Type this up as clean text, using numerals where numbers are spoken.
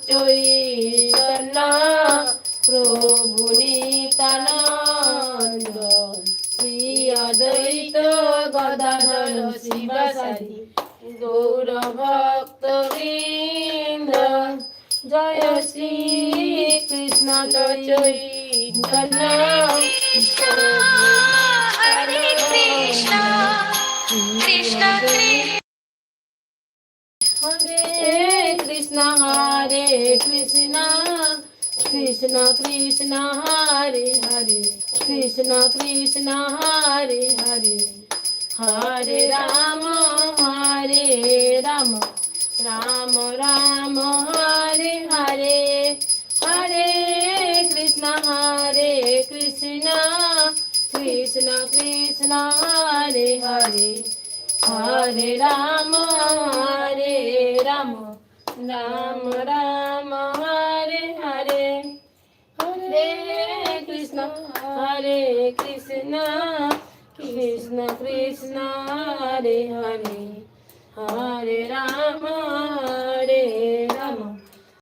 চৈতন্য প্রভু নিত্যানন্দ শ্রী অদ্বৈত গদাধর শিবাসাদি গৌর ভক্ত বৃন্দ জয় শ্রী কৃষ্ণ চৈতন্য হরে কৃষ্ণ কৃষ্ণ হরে কৃষ্ণ হরে কৃষ্ণ কৃষ্ণ কৃষ্ণ হরে হরে কৃষ্ণ কৃষ্ণ হরে হরে হরে রাম রাম রাম হরে হরে হরে কৃষ্ণ কৃষ্ণ কৃষ্ণ হরে হরে হরে রাম রাম রাম রাম হরে হরে হরে কৃষ্ণ কৃষ্ণ কৃষ্ণ হরে হরে হরে রাম